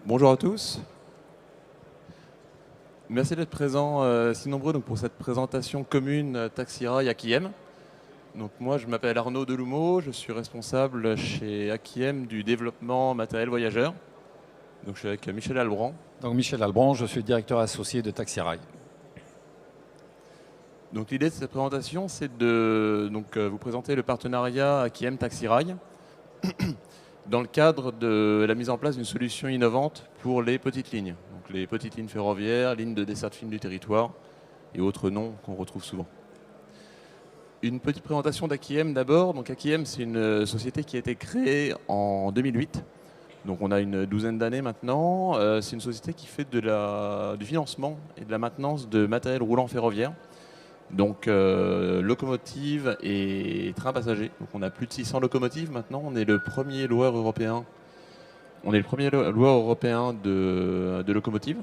Bonjour à tous. Merci d'être présents si nombreux pour cette présentation commune Taxirail Akiem. Donc moi je m'appelle Arnaud Deloumeau, je suis responsable chez Akiem du développement matériel voyageur. Donc je suis avec Michel Albrand. Donc Michel Albrand, je suis directeur associé de Taxirail. Donc l'idée de cette présentation c'est de vous présenter le partenariat Akiem Taxirail dans le cadre de la mise en place d'une solution innovante pour les petites lignes. Donc les petites lignes ferroviaires, lignes de desserte fine du territoire et autres noms qu'on retrouve souvent. Une petite présentation d'Akiem d'abord. Donc Akiem, c'est une société qui a été créée en 2008. Donc on a une douzaine d'années maintenant. C'est une société qui fait du financement et de la maintenance de matériel roulant ferroviaire. Donc locomotives et trains passagers. Donc on a plus de 600 locomotives maintenant. On est le premier loueur européen. On est le premier loueur européen de locomotives.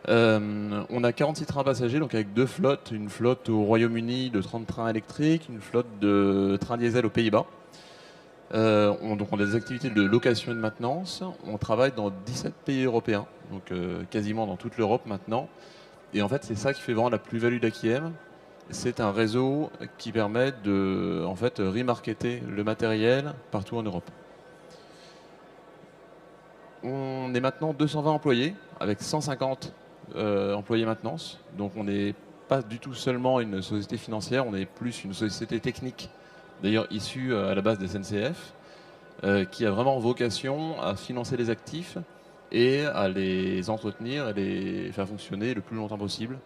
On a 46 trains passagers, donc avec deux flottes, une flotte au Royaume-Uni de 30 trains électriques, une flotte de trains diesel aux Pays-Bas. Donc on a des activités de location et de maintenance. On travaille dans 17 pays européens, donc quasiment dans toute l'Europe maintenant. Et en fait, c'est ça qui fait vraiment la plus-value d'Akiem. C'est un réseau qui permet de remarketer le matériel partout en Europe. On est maintenant 220 employés avec 150 employés maintenance. Donc on n'est pas du tout seulement une société financière, on est plus une société technique, d'ailleurs issue à la base des SNCF, qui a vraiment vocation à financer les actifs et à les entretenir et les faire fonctionner le plus longtemps possible.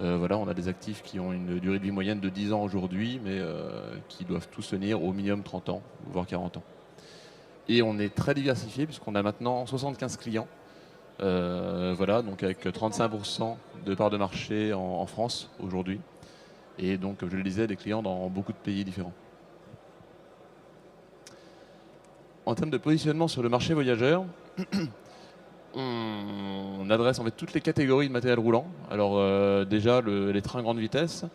Voilà, on a des actifs qui ont une durée de vie moyenne de 10 ans aujourd'hui, mais qui doivent tous tenir au minimum 30 ans, voire 40 ans. Et on est très diversifié puisqu'on a maintenant 75 clients. Voilà, donc avec 35% de part de marché en France aujourd'hui. Et donc, comme je le disais, des clients dans beaucoup de pays différents. En termes de positionnement sur le marché voyageur, on adresse en fait toutes les catégories de matériel roulant. Alors déjà, les trains grande vitesse.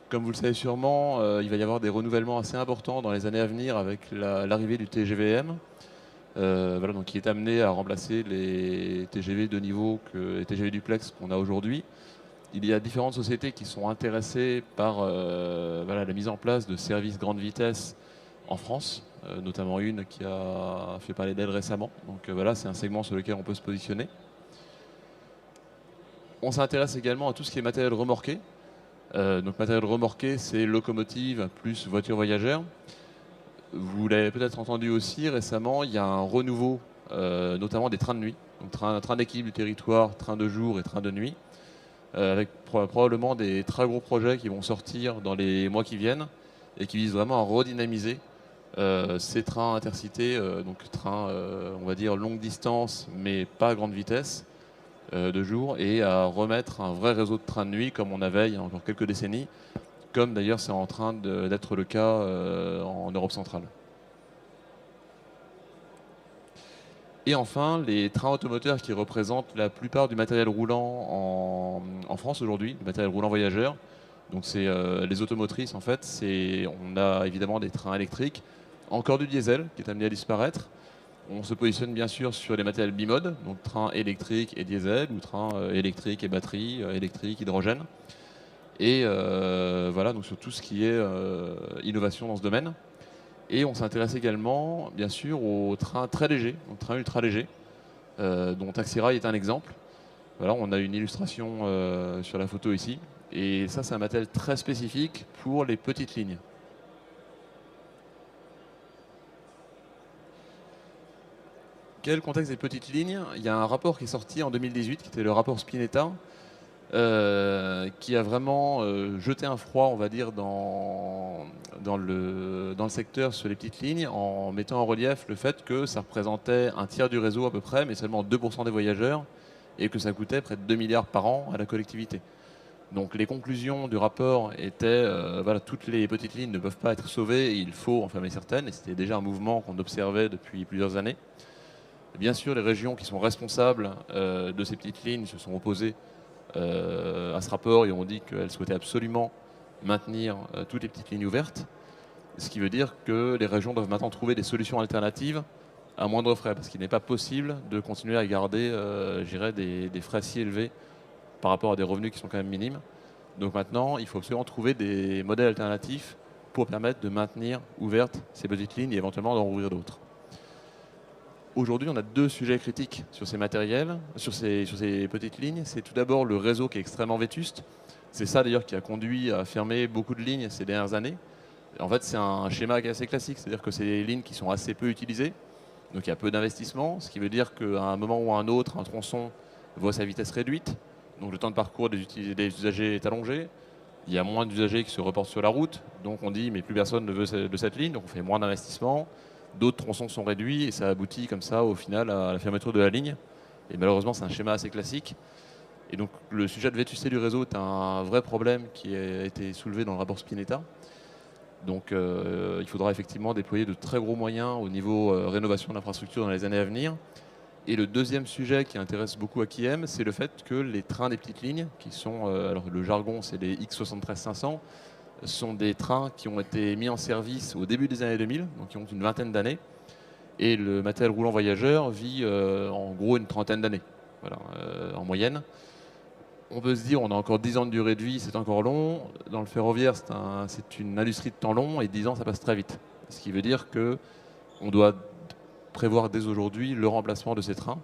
Comme vous le savez sûrement, il va y avoir des renouvellements assez importants dans les années à venir avec l'arrivée du TGVM. Voilà, donc qui est amené à remplacer les TGV de niveau, les TGV duplex qu'on a aujourd'hui. Il y a différentes sociétés qui sont intéressées par la mise en place de services grande vitesse en France, notamment une qui a fait parler d'elle récemment. Donc voilà, c'est un segment sur lequel on peut se positionner. On s'intéresse également à tout ce qui est matériel remorqué. Donc matériel remorqué, c'est locomotive plus voiture voyageur. Vous l'avez peut-être entendu aussi récemment, il y a un renouveau, notamment des trains de nuit. Donc train d'équilibre du territoire, train de jour et train de nuit, avec probablement des très gros projets qui vont sortir dans les mois qui viennent et qui visent vraiment à redynamiser ces trains intercités, donc trains, on va dire, longue distance, mais pas à grande vitesse, de jour, et à remettre un vrai réseau de trains de nuit comme on avait il y a encore quelques décennies, comme d'ailleurs c'est en train d'être le cas en Europe centrale. Et enfin, les trains automoteurs qui représentent la plupart du matériel roulant en France aujourd'hui, du matériel roulant voyageur. Donc c'est les automotrices en fait, on a évidemment des trains électriques, encore du diesel qui est amené à disparaître. On se positionne bien sûr sur les matériels bimodes, donc train électrique et diesel, ou train électrique et batterie, électrique, hydrogène. Et voilà, donc sur tout ce qui est innovation dans ce domaine. Et on s'intéresse également, bien sûr, aux trains très légers, aux trains ultra légers, dont Taxirail est un exemple. Voilà, on a une illustration sur la photo ici. Et ça, c'est un matériel très spécifique pour les petites lignes. Quel est le contexte des petites lignes? Il y a un rapport qui est sorti en 2018, qui était le rapport Spinetta, qui a vraiment jeté un froid, on va dire, dans le secteur sur les petites lignes, en mettant en relief le fait que ça représentait un tiers du réseau à peu près, mais seulement 2% des voyageurs, et que ça coûtait près de 2 milliards par an à la collectivité. Donc les conclusions du rapport étaient, toutes les petites lignes ne peuvent pas être sauvées, et il faut en fermer certaines, et c'était déjà un mouvement qu'on observait depuis plusieurs années. Bien sûr, les régions qui sont responsables de ces petites lignes se sont opposées à ce rapport et ont dit qu'elles souhaitaient absolument maintenir toutes les petites lignes ouvertes. Ce qui veut dire que les régions doivent maintenant trouver des solutions alternatives à moindre frais, parce qu'il n'est pas possible de continuer à garder je dirais, des frais si élevés par rapport à des revenus qui sont quand même minimes. Donc maintenant, il faut absolument trouver des modèles alternatifs pour permettre de maintenir ouvertes ces petites lignes et éventuellement d'en rouvrir d'autres. Aujourd'hui, on a deux sujets critiques sur ces matériels, sur ces petites lignes. C'est tout d'abord le réseau qui est extrêmement vétuste. C'est ça d'ailleurs qui a conduit à fermer beaucoup de lignes ces dernières années. En fait, c'est un schéma assez classique, c'est-à-dire que c'est des lignes qui sont assez peu utilisées, donc il y a peu d'investissement, ce qui veut dire qu'à un moment ou à un autre, un tronçon voit sa vitesse réduite, donc le temps de parcours des usagers est allongé, il y a moins d'usagers qui se reportent sur la route, donc on dit mais plus personne ne veut de cette ligne, donc on fait moins d'investissement, d'autres tronçons sont réduits et ça aboutit comme ça au final à la fermeture de la ligne. Et malheureusement, c'est un schéma assez classique. Et donc le sujet de vétusté du réseau est un vrai problème qui a été soulevé dans le rapport Spinetta. Donc il faudra effectivement déployer de très gros moyens au niveau rénovation de l'infrastructure dans les années à venir. Et le deuxième sujet qui intéresse beaucoup Akiem, c'est le fait que les trains des petites lignes, qui sont, alors le jargon c'est les X73-500, sont des trains qui ont été mis en service au début des années 2000, donc qui ont une vingtaine d'années. Et le matériel roulant voyageur vit en gros une trentaine d'années, voilà, en moyenne. On peut se dire on a encore 10 ans de durée de vie, c'est encore long. Dans le ferroviaire, c'est une industrie de temps long et 10 ans, ça passe très vite. Ce qui veut dire qu'on doit prévoir dès aujourd'hui le remplacement de ces trains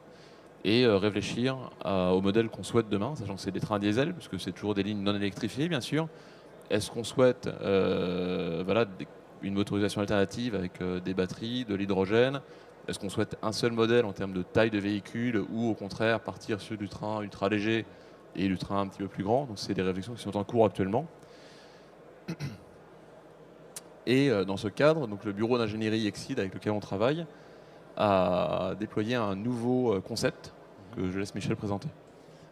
et réfléchir au modèle qu'on souhaite demain, sachant que c'est des trains diesel, puisque c'est toujours des lignes non électrifiées, bien sûr. Est-ce qu'on souhaite voilà, une motorisation alternative avec des batteries, de l'hydrogène? Est-ce qu'on souhaite un seul modèle en termes de taille de véhicule ou au contraire partir sur du train ultra léger et du train un petit peu plus grand? Donc c'est des réflexions qui sont en cours actuellement. Et dans ce cadre, donc, le bureau d'ingénierie Exide avec lequel on travaille a déployé un nouveau concept que je laisse Michel présenter.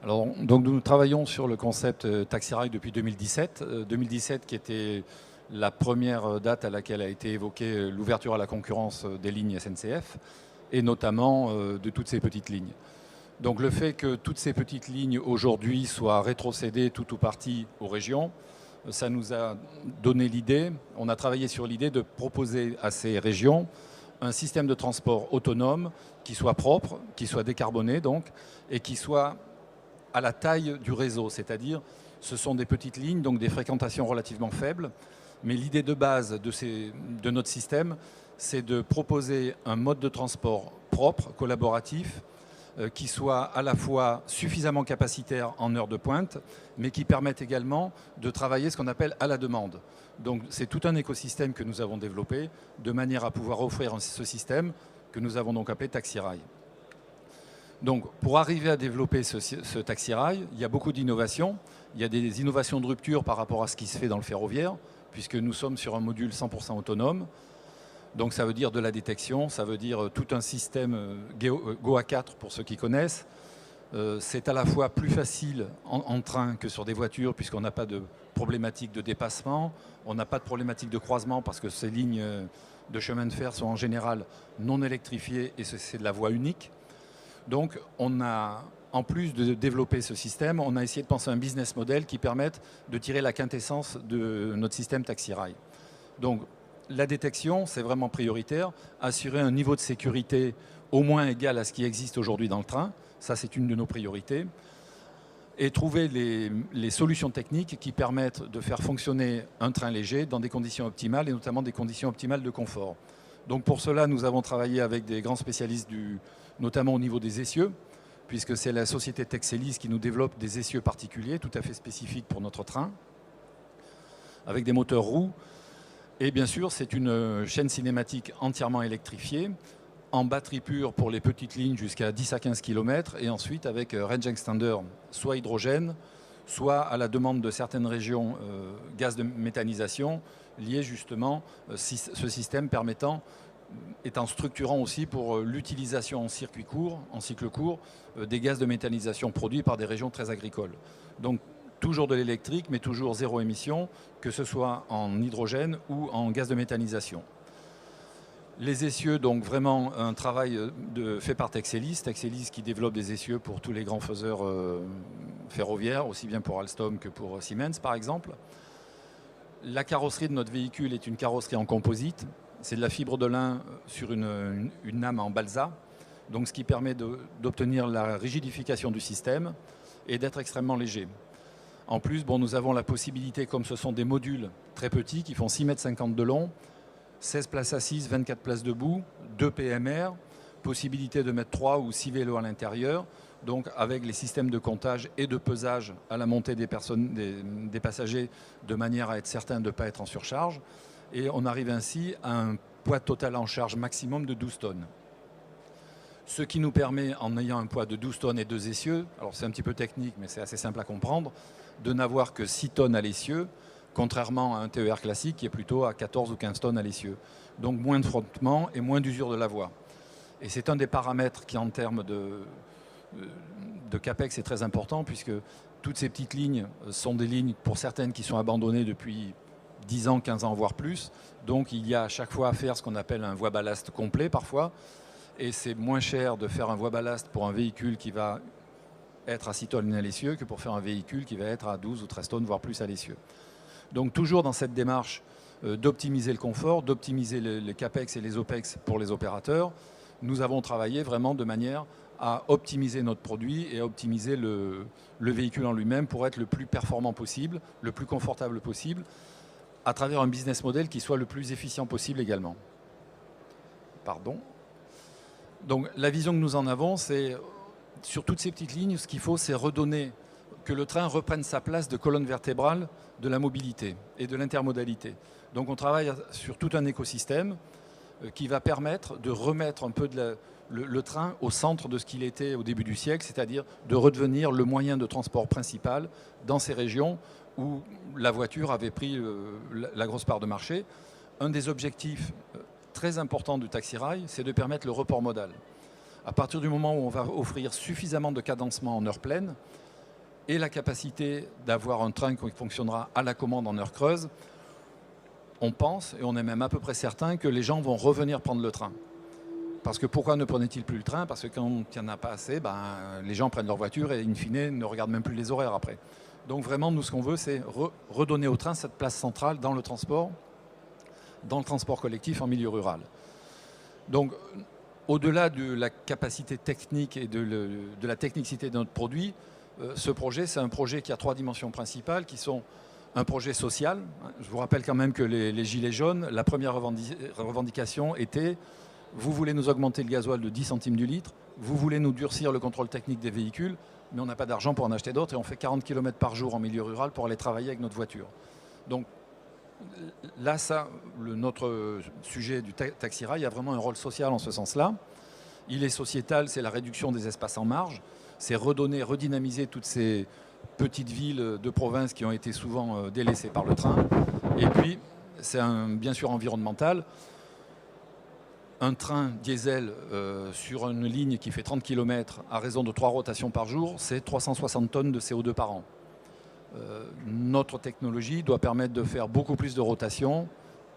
Alors, donc nous travaillons sur le concept TaxiRail depuis 2017. 2017 qui était la première date à laquelle a été évoquée l'ouverture à la concurrence des lignes SNCF et notamment de toutes ces petites lignes. Donc le fait que toutes ces petites lignes aujourd'hui soient rétrocédées tout ou partie aux régions, ça nous a donné l'idée, on a travaillé sur l'idée de proposer à ces régions un système de transport autonome qui soit propre, qui soit décarboné donc, et qui soit à la taille du réseau, c'est-à-dire ce sont des petites lignes, donc des fréquentations relativement faibles, mais l'idée de base de notre système, c'est de proposer un mode de transport propre, collaboratif, qui soit à la fois suffisamment capacitaire en heure de pointe, mais qui permette également de travailler ce qu'on appelle à la demande. Donc c'est tout un écosystème que nous avons développé de manière à pouvoir offrir ce système que nous avons donc appelé TaxiRail. Donc pour arriver à développer ce TaxiRail, il y a beaucoup d'innovations. Il y a des innovations de rupture par rapport à ce qui se fait dans le ferroviaire, puisque nous sommes sur un module 100% autonome. Donc ça veut dire de la détection, ça veut dire tout un système GOA4 pour ceux qui connaissent. C'est à la fois plus facile en train que sur des voitures puisqu'on n'a pas de problématique de dépassement, on n'a pas de problématique de croisement parce que ces lignes de chemin de fer sont en général non électrifiées et c'est de la voie unique. Donc on a, en plus de développer ce système, on a essayé de penser à un business model qui permette de tirer la quintessence de notre système TaxiRail. Donc la détection, c'est vraiment prioritaire. Assurer un niveau de sécurité au moins égal à ce qui existe aujourd'hui dans le train, ça c'est une de nos priorités. Et trouver les solutions techniques qui permettent de faire fonctionner un train léger dans des conditions optimales et notamment des conditions optimales de confort. Donc pour cela, nous avons travaillé avec des grands spécialistes, notamment au niveau des essieux, puisque c'est la société Texelis qui nous développe des essieux particuliers, tout à fait spécifiques pour notre train, avec des moteurs roues. Et bien sûr, c'est une chaîne cinématique entièrement électrifiée, en batterie pure pour les petites lignes jusqu'à 10 à 15 km, et ensuite avec range extender, soit hydrogène, soit à la demande de certaines régions, gaz de méthanisation, lié justement, ce système étant structurant aussi pour l'utilisation en circuit court, en cycle court, des gaz de méthanisation produits par des régions très agricoles. Donc, toujours de l'électrique, mais toujours zéro émission, que ce soit en hydrogène ou en gaz de méthanisation. Les essieux, donc vraiment un travail fait par Texelis qui développe des essieux pour tous les grands faiseurs ferroviaires, aussi bien pour Alstom que pour Siemens par exemple. La carrosserie de notre véhicule est une carrosserie en composite, c'est de la fibre de lin sur une lame en balsa, donc ce qui permet d'obtenir la rigidification du système et d'être extrêmement léger. En plus, nous avons la possibilité, comme ce sont des modules très petits qui font 6,50 m de long, 16 places assises, 24 places debout, 2 PMR, possibilité de mettre 3 ou 6 vélos à l'intérieur, donc avec les systèmes de comptage et de pesage à la montée des passagers, de manière à être certain de ne pas être en surcharge. Et on arrive ainsi à un poids total en charge maximum de 12 tonnes. Ce qui nous permet, en ayant un poids de 12 tonnes et 2 essieux, alors c'est un petit peu technique mais c'est assez simple à comprendre, de n'avoir que 6 tonnes à l'essieu, contrairement à un TER classique qui est plutôt à 14 ou 15 tonnes à l'essieu. Donc moins de frottement et moins d'usure de la voie. Et c'est un des paramètres qui, en termes de CAPEX, est très important, puisque toutes ces petites lignes sont des lignes, pour certaines, qui sont abandonnées depuis 10 ans, 15 ans, voire plus. Donc il y a à chaque fois à faire ce qu'on appelle un voie ballast complet parfois. Et c'est moins cher de faire un voie ballast pour un véhicule qui va être à 6 tonnes à l'essieu que pour faire un véhicule qui va être à 12 ou 13 tonnes, voire plus à l'essieu. Donc toujours dans cette démarche d'optimiser le confort, d'optimiser les CAPEX et les OPEX pour les opérateurs, nous avons travaillé vraiment de manière à optimiser notre produit et à optimiser le véhicule en lui-même pour être le plus performant possible, le plus confortable possible, à travers un business model qui soit le plus efficient possible également. Pardon. Donc la vision que nous en avons, c'est sur toutes ces petites lignes, ce qu'il faut, c'est redonner, que le train reprenne sa place de colonne vertébrale de la mobilité et de l'intermodalité. Donc on travaille sur tout un écosystème qui va permettre de remettre un peu le train au centre de ce qu'il était au début du siècle, c'est-à-dire de redevenir le moyen de transport principal dans ces régions où la voiture avait pris la grosse part de marché. Un des objectifs très importants du taxi-rail, c'est de permettre le report modal. À partir du moment où on va offrir suffisamment de cadencement en heure pleine et la capacité d'avoir un train qui fonctionnera à la commande en heure creuse, on pense, et on est même à peu près certain, que les gens vont revenir prendre le train. Parce que pourquoi ne prenaient-ils plus le train? Parce que quand il n'y en a pas assez, les gens prennent leur voiture et in fine ne regardent même plus les horaires après. Donc vraiment, nous, ce qu'on veut, c'est redonner au train cette place centrale dans le transport collectif en milieu rural. Donc, au-delà de la capacité technique et de la technicité de notre produit, ce projet, c'est un projet qui a 3 dimensions principales, qui sont un projet social. Je vous rappelle quand même que les Gilets jaunes, la première revendication était: vous voulez nous augmenter le gasoil de 10 centimes du litre, vous voulez nous durcir le contrôle technique des véhicules, mais on n'a pas d'argent pour en acheter d'autres et on fait 40 km par jour en milieu rural pour aller travailler avec notre voiture. Donc là, notre sujet du taxi-rail a vraiment un rôle social en ce sens-là. Il est sociétal, c'est la réduction des espaces en marge, c'est redynamiser toutes ces petites villes de province qui ont été souvent délaissées par le train. Et puis, c'est bien sûr environnemental. Un train diesel sur une ligne qui fait 30 km à raison de 3 rotations par jour, c'est 360 tonnes de CO2 par an. Notre technologie doit permettre de faire beaucoup plus de rotations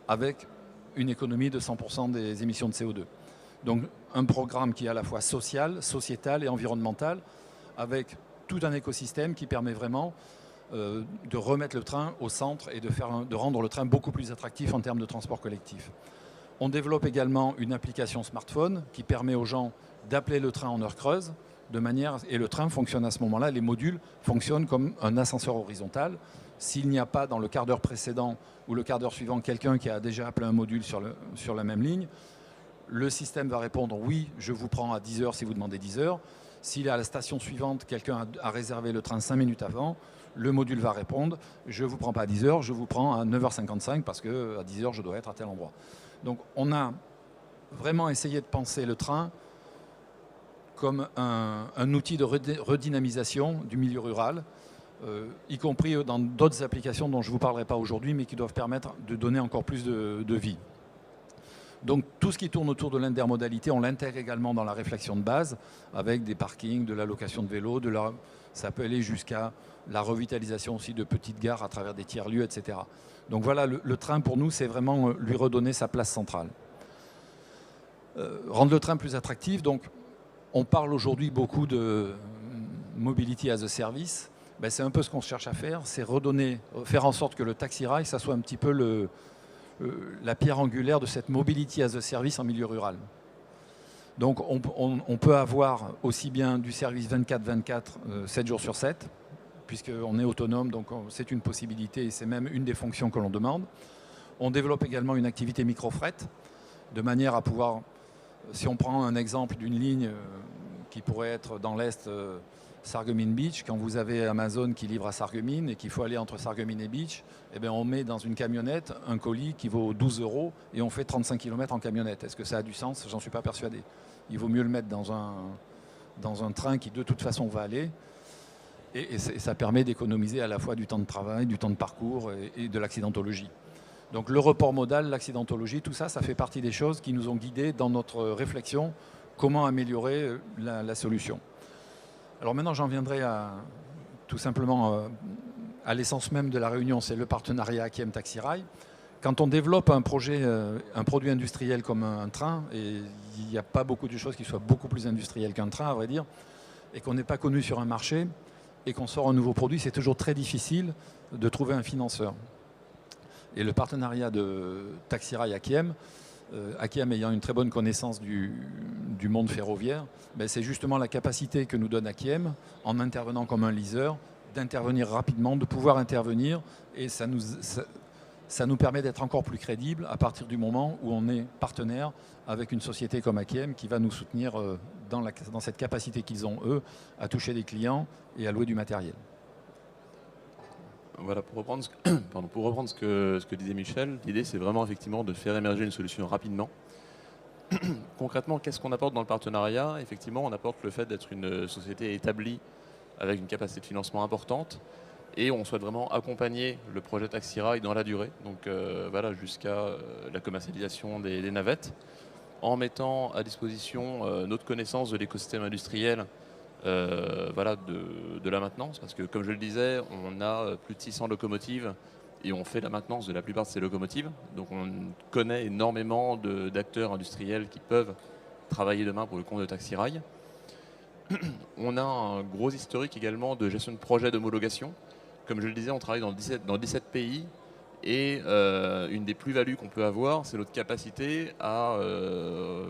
avec une économie de 100% des émissions de CO2. Donc un programme qui est à la fois social, sociétal et environnemental, avec tout un écosystème qui permet vraiment de remettre le train au centre et de rendre le train beaucoup plus attractif en termes de transport collectif. On développe également une application smartphone qui permet aux gens d'appeler le train en heure creuse, et le train fonctionne à ce moment-là, les modules fonctionnent comme un ascenseur horizontal. S'il n'y a pas dans le quart d'heure précédent ou le quart d'heure suivant quelqu'un qui a déjà appelé un module sur la même ligne, le système va répondre: oui, je vous prends à 10 heures si vous demandez 10 heures. S'il est à la station suivante, quelqu'un a réservé le train 5 minutes avant, le module va répondre: je ne vous prends pas à 10 heures, je vous prends à 9h55 parce qu'à 10 heures, je dois être à tel endroit. Donc on a vraiment essayé de penser le train comme un outil de redynamisation du milieu rural, y compris dans d'autres applications dont je ne vous parlerai pas aujourd'hui, mais qui doivent permettre de donner encore plus de vie. Donc tout ce qui tourne autour de l'intermodalité, on l'intègre également dans la réflexion de base, avec des parkings, de la location de vélos, ça peut aller jusqu'à la revitalisation aussi de petites gares à travers des tiers-lieux, etc. Donc voilà, le train pour nous, c'est vraiment lui redonner sa place centrale. Rendre le train plus attractif, donc on parle aujourd'hui beaucoup de mobility as a service. C'est un peu ce qu'on cherche à faire, c'est faire en sorte que le taxi-rail, ça soit un petit peu la pierre angulaire de cette mobility as a service en milieu rural. Donc on peut avoir aussi bien du service 24/24, 7 jours sur 7, puisqu'on est autonome, donc c'est une possibilité et c'est même une des fonctions que l'on demande. On développe également une activité micro-fret, de manière à pouvoir, si on prend un exemple d'une ligne qui pourrait être dans l'Est, Sarreguemines Beach, quand vous avez Amazon qui livre à Sarreguemines et qu'il faut aller entre Sarreguemines et Beach, eh bien on met dans une camionnette un colis qui vaut 12 € et on fait 35 km en camionnette. Est-ce que ça a du sens? J'en suis pas persuadé. Il vaut mieux le mettre dans un train qui de toute façon va aller. Et ça permet d'économiser à la fois du temps de travail, du temps de parcours et de l'accidentologie. Donc le report modal, l'accidentologie, tout ça, ça fait partie des choses qui nous ont guidés dans notre réflexion, comment améliorer la solution. Alors maintenant, j'en viendrai tout simplement à l'essence même de la réunion, c'est le partenariat Akiem Taxi Rail. Quand on développe un projet, un produit industriel comme un train, et il n'y a pas beaucoup de choses qui soient beaucoup plus industrielles qu'un train, à vrai dire, et qu'on n'est pas connu sur un marché, et qu'on sort un nouveau produit, c'est toujours très difficile de trouver un financeur. Et le partenariat de Taxi Rail Akiem, Akiem ayant une très bonne connaissance du monde ferroviaire, ben c'est justement la capacité que nous donne Akiem, en intervenant comme un leaser, d'intervenir rapidement, de pouvoir intervenir, et ça nous permet d'être encore plus crédible à partir du moment où on est partenaire avec une société comme Akiem qui va nous soutenir dans cette capacité qu'ils ont, eux, à toucher des clients et à louer du matériel. Voilà, pour reprendre ce que disait Michel, l'idée c'est vraiment effectivement de faire émerger une solution rapidement. Concrètement, qu'est-ce qu'on apporte dans le partenariat? Effectivement, on apporte le fait d'être une société établie avec une capacité de financement importante et on souhaite vraiment accompagner le projet Taxi Rail dans la durée, donc voilà, jusqu'à la commercialisation des navettes, en mettant à disposition notre connaissance de l'écosystème industriel voilà, de la maintenance, parce que comme je le disais, on a plus de 600 locomotives et on fait la maintenance de la plupart de ces locomotives. Donc on connaît énormément d'acteurs industriels qui peuvent travailler demain pour le compte de Taxi Rail. On a un gros historique également de gestion de projets d'homologation. Comme je le disais, on travaille dans 17 pays. Et une des plus-values qu'on peut avoir, c'est notre capacité à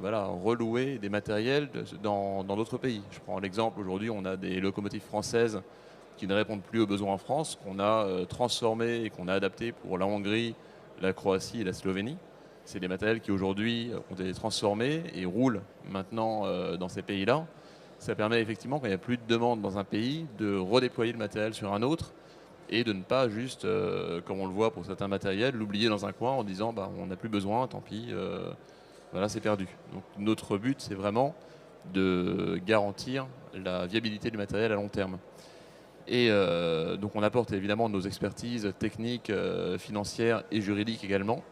voilà, relouer des matériels dans d'autres pays. Je prends l'exemple, aujourd'hui, on a des locomotives françaises qui ne répondent plus aux besoins en France, qu'on a transformées et qu'on a adaptées pour la Hongrie, la Croatie et la Slovénie. C'est des matériels qui aujourd'hui ont été transformés et roulent maintenant dans ces pays-là. Ça permet effectivement, quand il n'y a plus de demande dans un pays, de redéployer le matériel sur un autre et de ne pas juste, comme on le voit pour certains matériels, l'oublier dans un coin en disant bah, on n'a plus besoin, tant pis, voilà, c'est perdu. Donc notre but, c'est vraiment de garantir la viabilité du matériel à long terme. Et donc on apporte évidemment nos expertises techniques, financières et juridiques également.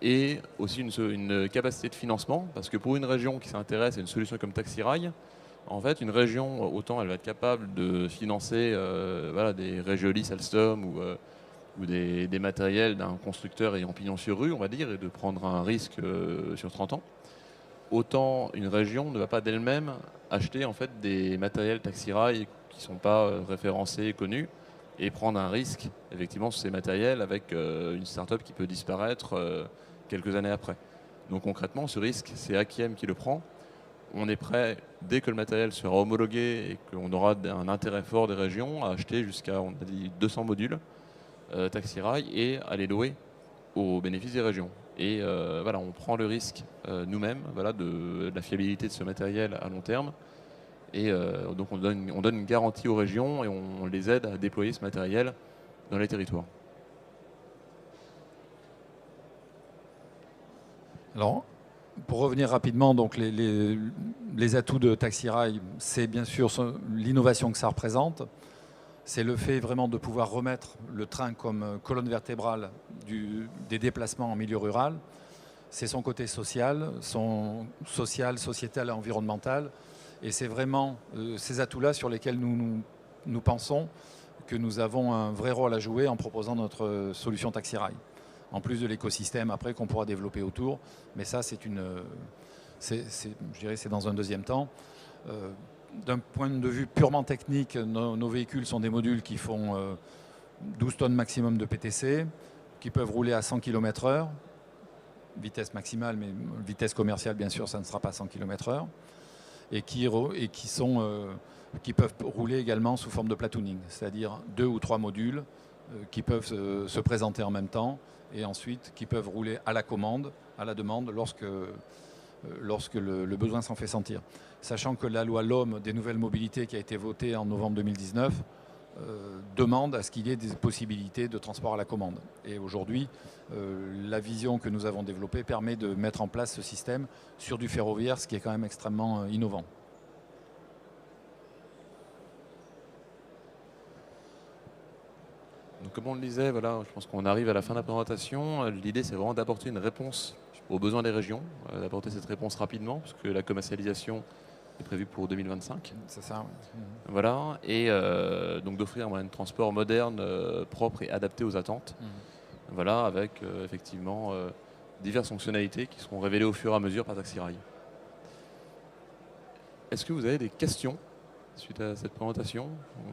Et aussi une capacité de financement, parce que pour une région qui s'intéresse à une solution comme Taxi Rail, en fait, une région, autant elle va être capable de financer voilà, des Regiolis, Alstom ou des matériels d'un constructeur ayant pignon sur rue, on va dire, et de prendre un risque sur 30 ans. Autant une région ne va pas d'elle-même acheter en fait, des matériels Taxi Rail qui ne sont pas référencés, connus, et prendre un risque effectivement sur ces matériels avec une start-up qui peut disparaître quelques années après. Donc concrètement, ce risque, c'est Akiem qui le prend. On est prêt, dès que le matériel sera homologué et qu'on aura un intérêt fort des régions, à acheter jusqu'à, on a dit, 200 modules Taxi Rail et à les louer au bénéfice des régions. Et voilà, on prend le risque nous-mêmes voilà, de la fiabilité de ce matériel à long terme. Et donc on donne une garantie aux régions et on les aide à déployer ce matériel dans les territoires. Alors, pour revenir rapidement, donc les atouts de Taxi Rail, c'est bien sûr l'innovation que ça représente. C'est le fait vraiment de pouvoir remettre le train comme colonne vertébrale des déplacements en milieu rural. C'est son côté social, sociétal et environnemental. Et c'est vraiment ces atouts-là sur lesquels nous pensons que nous avons un vrai rôle à jouer en proposant notre solution Taxi Rail. En plus de l'écosystème après qu'on pourra développer autour. Mais ça, je dirais c'est dans un deuxième temps. D'un point de vue purement technique, nos véhicules sont des modules qui font 12 tonnes maximum de PTC, qui peuvent rouler à 100 km/h, vitesse maximale, mais vitesse commerciale, bien sûr, ça ne sera pas 100 km/h, et qui peuvent rouler également sous forme de platooning, c'est-à-dire 2 ou 3 modules qui peuvent se présenter en même temps, et ensuite qui peuvent rouler à la commande, à la demande, lorsque le besoin s'en fait sentir. Sachant que la loi LOM des nouvelles mobilités qui a été votée en novembre 2019 demande à ce qu'il y ait des possibilités de transport à la commande. Et aujourd'hui, la vision que nous avons développée permet de mettre en place ce système sur du ferroviaire, ce qui est quand même extrêmement innovant. Donc, comme on le disait, voilà, je pense qu'on arrive à la fin de la présentation. L'idée, c'est vraiment d'apporter une réponse aux besoins des régions, d'apporter cette réponse rapidement, parce que la commercialisation est prévue pour 2025. C'est ça, oui. Voilà, et donc d'offrir un moyen de transport moderne, propre et adapté aux attentes. Voilà, avec effectivement diverses fonctionnalités qui seront révélées au fur et à mesure par Taxirail. Est-ce que vous avez des questions suite à cette présentation?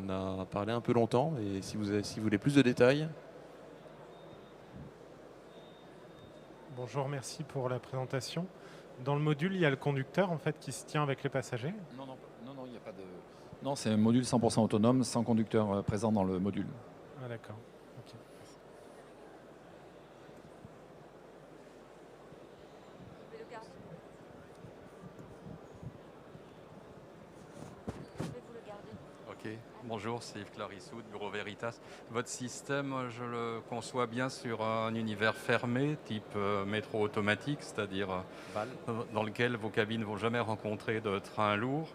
On a parlé un peu longtemps, et si vous voulez plus de détails. Bonjour, merci pour la présentation. Dans le module, il y a le conducteur en fait qui se tient avec les passagers? Non, il n'y a pas de... Non, c'est un module 100% autonome, sans conducteur présent dans le module. Ah d'accord. Ok. Ok, bonjour, c'est Yves Clarissou de Bureau Veritas. Votre système, je le conçois bien sur un univers fermé, type métro automatique, c'est-à-dire dans lequel vos cabines ne vont jamais rencontrer de train lourd.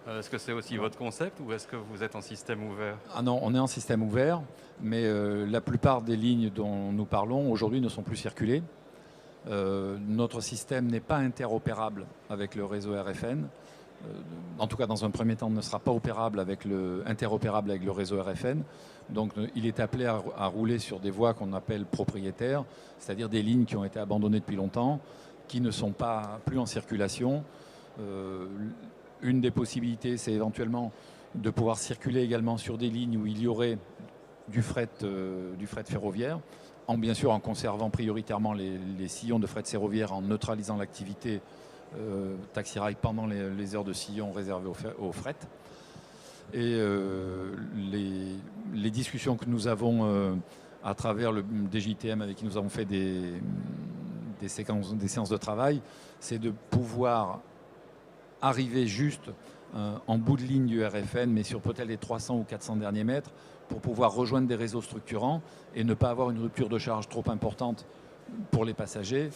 Est-ce que c'est aussi votre concept ou est-ce que vous êtes en système ouvert? Ah non, on est en système ouvert, mais la plupart des lignes dont nous parlons aujourd'hui ne sont plus circulées. Notre système n'est pas interopérable avec le réseau RFN. En tout cas, dans un premier temps, ne sera pas interopérable avec le réseau RFN. Donc, il est appelé à rouler sur des voies qu'on appelle propriétaires, c'est-à-dire des lignes qui ont été abandonnées depuis longtemps, qui ne sont plus en circulation. Une des possibilités, c'est éventuellement de pouvoir circuler également sur des lignes où il y aurait du fret ferroviaire, bien sûr en conservant prioritairement les sillons de fret ferroviaire, en neutralisant l'activité Taxirail pendant les heures de sillon réservées au fret. Et les discussions que nous avons à travers le DJTM avec qui nous avons fait des séances de travail, c'est de pouvoir arriver juste en bout de ligne du RFN, mais sur peut-être les 300 ou 400 derniers mètres, pour pouvoir rejoindre des réseaux structurants et ne pas avoir une rupture de charge trop importante pour les passagers.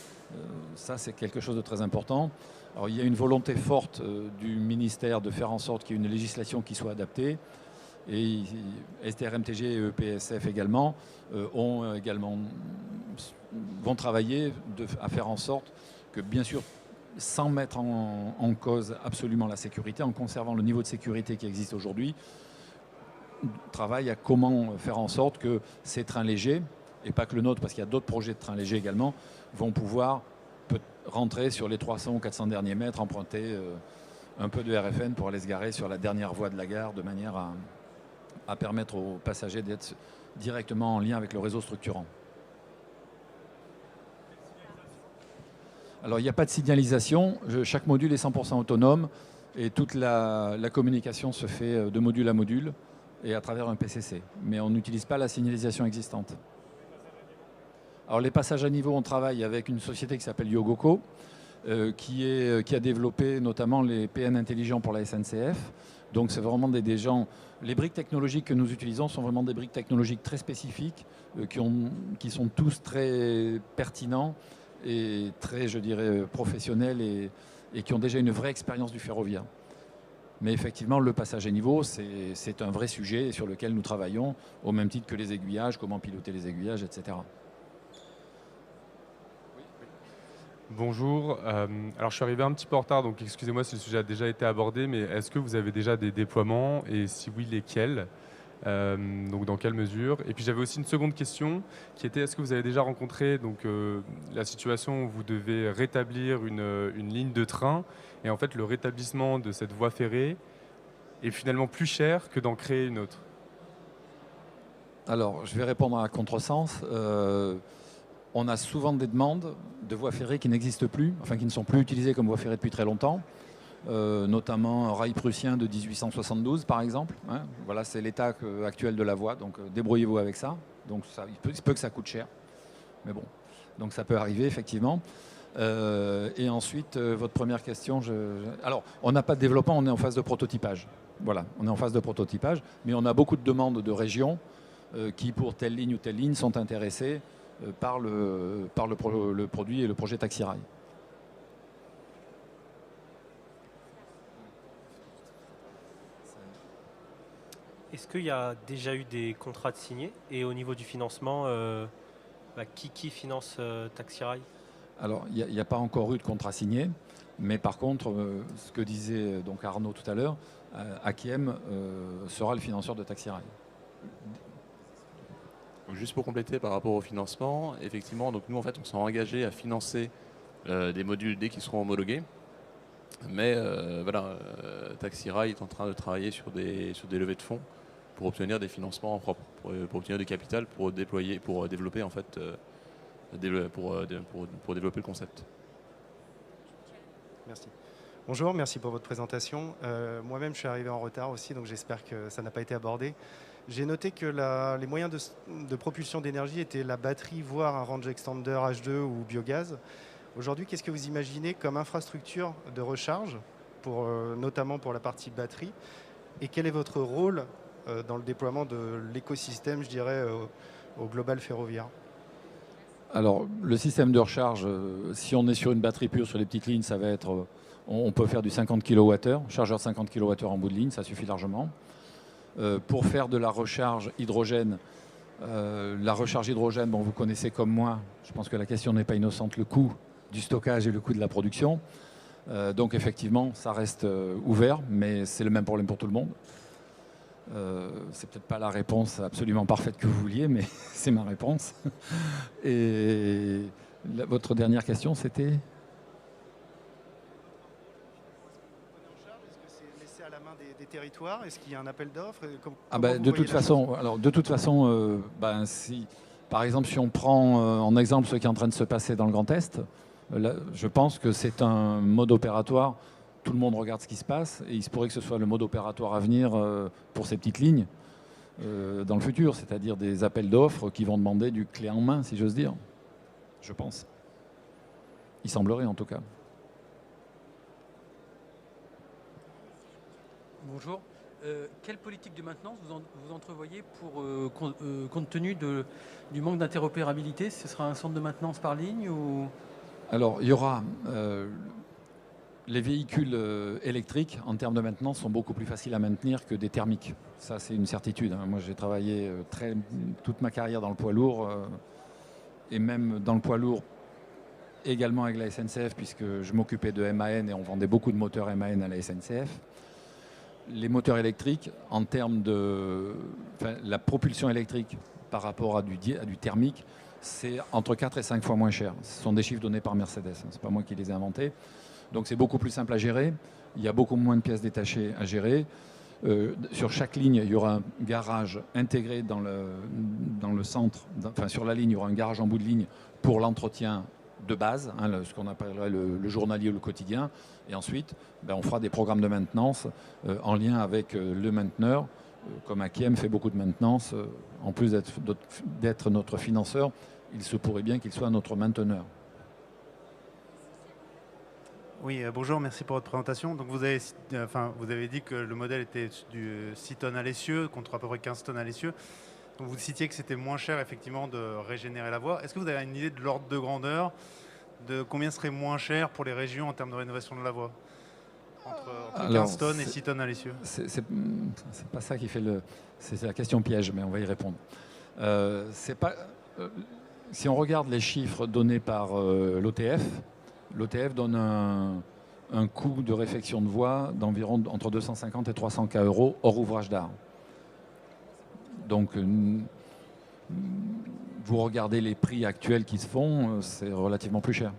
Ça, c'est quelque chose de très important. Alors, il y a une volonté forte du ministère de faire en sorte qu'il y ait une législation qui soit adaptée. Et STRMTG et EPSF également vont travailler à faire en sorte que, bien sûr, sans mettre en cause absolument la sécurité, en conservant le niveau de sécurité qui existe aujourd'hui, travaille à comment faire en sorte que ces trains légers, et pas que le nôtre, parce qu'il y a d'autres projets de trains légers également, vont pouvoir rentrer sur les 300 ou 400 derniers mètres, emprunter un peu de RFN pour aller se garer sur la dernière voie de la gare, de manière à permettre aux passagers d'être directement en lien avec le réseau structurant. Alors, il n'y a pas de signalisation. Chaque module est 100% autonome et toute la communication se fait de module à module et à travers un PCC. Mais on n'utilise pas la signalisation existante. Alors, les passages à niveau, on travaille avec une société qui s'appelle Yogoko, qui a développé notamment les PN intelligents pour la SNCF. Donc, c'est vraiment des gens... Les briques technologiques que nous utilisons sont vraiment des briques technologiques très spécifiques, qui sont tous très pertinents et très, je dirais, professionnels et qui ont déjà une vraie expérience du ferroviaire. Mais effectivement, le passage à niveau, c'est un vrai sujet sur lequel nous travaillons, au même titre que les aiguillages, comment piloter les aiguillages, etc. Bonjour, alors je suis arrivé un petit peu en retard, donc excusez-moi si le sujet a déjà été abordé, mais est-ce que vous avez déjà des déploiements et si oui, lesquels? Donc dans quelle mesure? Et puis j'avais aussi une seconde question qui était, est-ce que vous avez déjà rencontré la situation où vous devez rétablir une ligne de train et en fait le rétablissement de cette voie ferrée est finalement plus cher que d'en créer une autre? Alors, je vais répondre à contresens. On a souvent des demandes de voies ferrées qui n'existent plus, enfin qui ne sont plus utilisées comme voies ferrées depuis très longtemps, notamment un rail prussien de 1872 par exemple. Hein. Voilà, c'est l'état actuel de la voie, donc débrouillez-vous avec ça. Donc ça, il se peut que ça coûte cher, mais bon, donc ça peut arriver effectivement. Et ensuite, votre première question, alors on n'a pas de développement, on est en phase de prototypage. Voilà, on est en phase de prototypage, mais on a beaucoup de demandes de régions qui, pour telle ligne ou telle ligne, sont intéressées par le produit et le projet Taxi-Rail. Est-ce qu'il y a déjà eu des contrats de signés? Et au niveau du financement, qui finance Taxi-Rail? Alors, il n'y a pas encore eu de contrat signé, mais par contre, ce que disait donc Arnaud tout à l'heure, Akiem sera le financeur de Taxi-Rail. Juste pour compléter par rapport au financement, effectivement, donc nous en fait on s'est engagé à financer des modules dès qu'ils seront homologués. Mais voilà, Taxi-Rail est en train de travailler sur des levées de fonds pour obtenir des financements en propre, pour obtenir du capital pour déployer, pour développer en fait, pour développer le concept. Merci. Bonjour, merci pour votre présentation. Moi-même, je suis arrivé en retard aussi, donc j'espère que ça n'a pas été abordé. J'ai noté que les moyens de propulsion d'énergie étaient la batterie, voire un range extender H2 ou biogaz. Aujourd'hui, qu'est-ce que vous imaginez comme infrastructure de recharge, notamment pour la partie batterie? Et quel est votre rôle dans le déploiement de l'écosystème, je dirais, au global ferroviaire? Alors, le système de recharge, si on est sur une batterie pure sur les petites lignes, ça va être, on peut faire du 50 kWh, chargeur de 50 kWh en bout de ligne, ça suffit largement. Pour faire de la recharge hydrogène, bon, vous connaissez comme moi, je pense que la question n'est pas innocente, le coût du stockage et le coût de la production. Donc effectivement, ça reste ouvert, mais c'est le même problème pour tout le monde. C'est peut-être pas la réponse absolument parfaite que vous vouliez, mais c'est ma réponse. Et votre dernière question, c'était ? Des territoires? Est-ce qu'il y a un appel d'offres? De toute façon, par exemple, si on prend en exemple ce qui est en train de se passer dans le Grand Est, là, je pense que c'est un mode opératoire. Tout le monde regarde ce qui se passe et il se pourrait que ce soit le mode opératoire à venir pour ces petites lignes dans le futur, c'est-à-dire des appels d'offres qui vont demander du clé en main, si j'ose dire. Je pense. Il semblerait en tout cas. Bonjour. Quelle politique de maintenance vous entrevoyez pour, compte tenu du manque d'interopérabilité? Ce sera un centre de maintenance par ligne ou... Alors, il y aura... les véhicules électriques, en termes de maintenance, sont beaucoup plus faciles à maintenir que des thermiques. Ça, c'est une certitude. Moi, j'ai travaillé toute ma carrière dans le poids lourd, et même dans le poids lourd, également avec la SNCF, puisque je m'occupais de MAN et on vendait beaucoup de moteurs MAN à la SNCF. Les moteurs électriques, en termes de... la propulsion électrique par rapport à du thermique, c'est entre 4 et 5 fois moins cher. Ce sont des chiffres donnés par Mercedes, ce n'est pas moi qui les ai inventés. Donc c'est beaucoup plus simple à gérer, il y a beaucoup moins de pièces détachées à gérer. Sur chaque ligne, il y aura un garage intégré dans le centre, sur la ligne, il y aura un garage en bout de ligne pour l'entretien de base, ce qu'on appellerait le journalier ou le quotidien. Et ensuite, on fera des programmes de maintenance en lien avec le mainteneur. Comme Akiem fait beaucoup de maintenance, en plus d'être notre financeur, il se pourrait bien qu'il soit notre mainteneur. Oui, bonjour, merci pour votre présentation. Donc vous avez dit que le modèle était du 6 tonnes à l'essieu contre à peu près 15 tonnes à l'essieu. Donc vous citiez que c'était moins cher effectivement de régénérer la voie. Est-ce que vous avez une idée de l'ordre de grandeur de combien serait moins cher pour les régions en termes de rénovation de la voie entre 15 tonnes et 6 tonnes à l'essieu? C'est pas ça qui fait c'est la question piège, mais on va y répondre. Si on regarde les chiffres donnés par l'OTF, l'OTF donne un coût de réfection de voie d'environ entre 250 et 300 € hors ouvrage d'art. Donc, vous regardez les prix actuels qui se font, c'est relativement plus cher.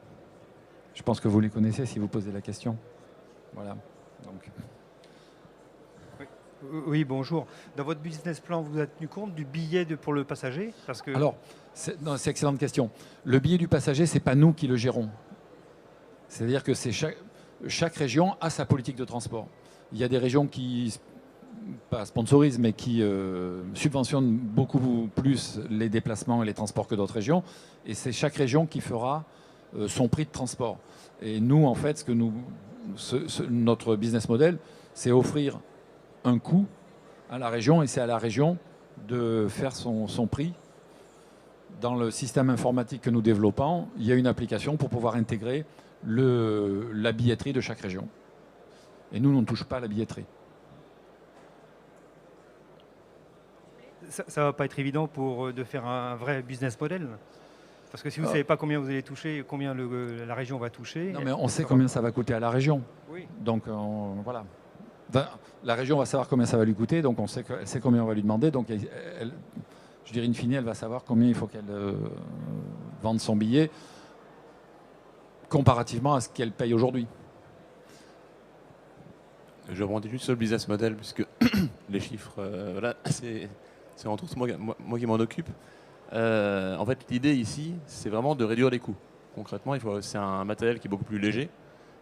Je pense que vous les connaissez si vous posez la question. Voilà. Donc. Oui. Oui, bonjour. Dans votre business plan, vous avez tenu compte du billet pour le passager? Parce que... Alors, c'est une excellente question. Le billet du passager, ce n'est pas nous qui le gérons. C'est-à-dire que chaque région a sa politique de transport. Il y a des régions qui, pas sponsorisent, mais qui subventionnent beaucoup plus les déplacements et les transports que d'autres régions. Et c'est chaque région qui fera son prix de transport. Et nous, en fait, notre business model, c'est offrir un coût à la région, et c'est à la région de faire son prix. Dans le système informatique que nous développons, il y a une application pour pouvoir intégrer la billetterie de chaque région. Et nous, on ne touche pas à la billetterie. Ça ne va pas être évident de faire un vrai business model? Parce que si vous ne savez pas combien vous allez toucher, combien la région va toucher... Non, mais on sait combien ça va coûter à la région. Oui. Donc, voilà. La région va savoir combien ça va lui coûter, donc on sait combien on va lui demander. Donc, je dirais, in fine, elle va savoir combien il faut qu'elle vende son billet comparativement à ce qu'elle paye aujourd'hui. Je rebondis juste sur le business model, puisque les chiffres, voilà, c'est entre autres moi qui m'en occupe. En fait, l'idée ici, c'est vraiment de réduire les coûts. Concrètement, c'est un matériel qui est beaucoup plus léger.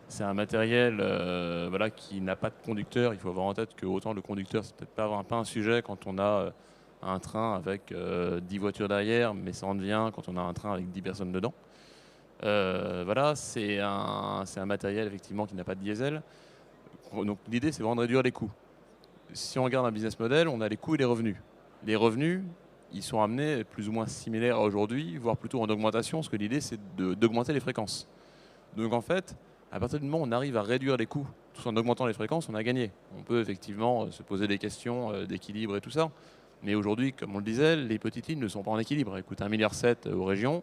C'est un matériel voilà, qui n'a pas de conducteur. Il faut avoir en tête que autant le conducteur, c'est peut-être pas un sujet quand on a un train avec 10 voitures derrière, mais ça en devient quand on a un train avec 10 personnes dedans. Voilà, c'est un matériel effectivement qui n'a pas de diesel. Donc l'idée, c'est vraiment de réduire les coûts. Si on regarde un business model, on a les coûts et les revenus. Les revenus, ils sont amenés plus ou moins similaires à aujourd'hui, voire plutôt en augmentation, parce que l'idée, c'est d'augmenter les fréquences. Donc en fait, à partir du moment où on arrive à réduire les coûts, tout en augmentant les fréquences, on a gagné. On peut effectivement se poser des questions d'équilibre et tout ça. Mais aujourd'hui, comme on le disait, les petites lignes ne sont pas en équilibre. Elles coûtent 1,7 milliard aux régions.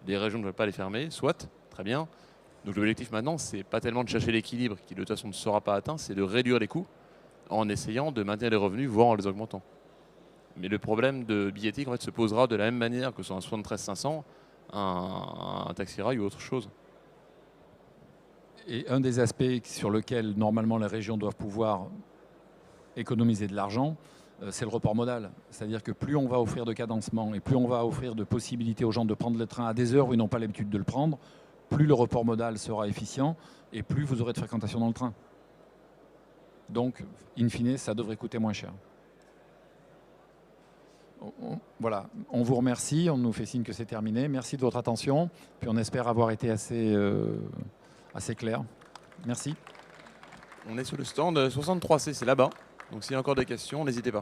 Les régions ne veulent pas les fermer, soit, très bien. Donc l'objectif maintenant, c'est pas tellement de chercher l'équilibre, qui de toute façon ne sera pas atteint, c'est de réduire les coûts en essayant de maintenir les revenus, voire en les augmentant. Mais le problème de billettique en fait, se posera de la même manière que sur un 73 500, un taxi-rail ou autre chose. Et un des aspects sur lequel normalement les régions doivent pouvoir économiser de l'argent, c'est le report modal. C'est-à-dire que plus on va offrir de cadencement et plus on va offrir de possibilités aux gens de prendre le train à des heures où ils n'ont pas l'habitude de le prendre, plus le report modal sera efficient et plus vous aurez de fréquentation dans le train. Donc, in fine, ça devrait coûter moins cher. Voilà, on vous remercie, on nous fait signe que c'est terminé. Merci de votre attention, puis on espère avoir été assez clair. Merci. On est sur le stand 63C, c'est là-bas. Donc s'il y a encore des questions, n'hésitez pas.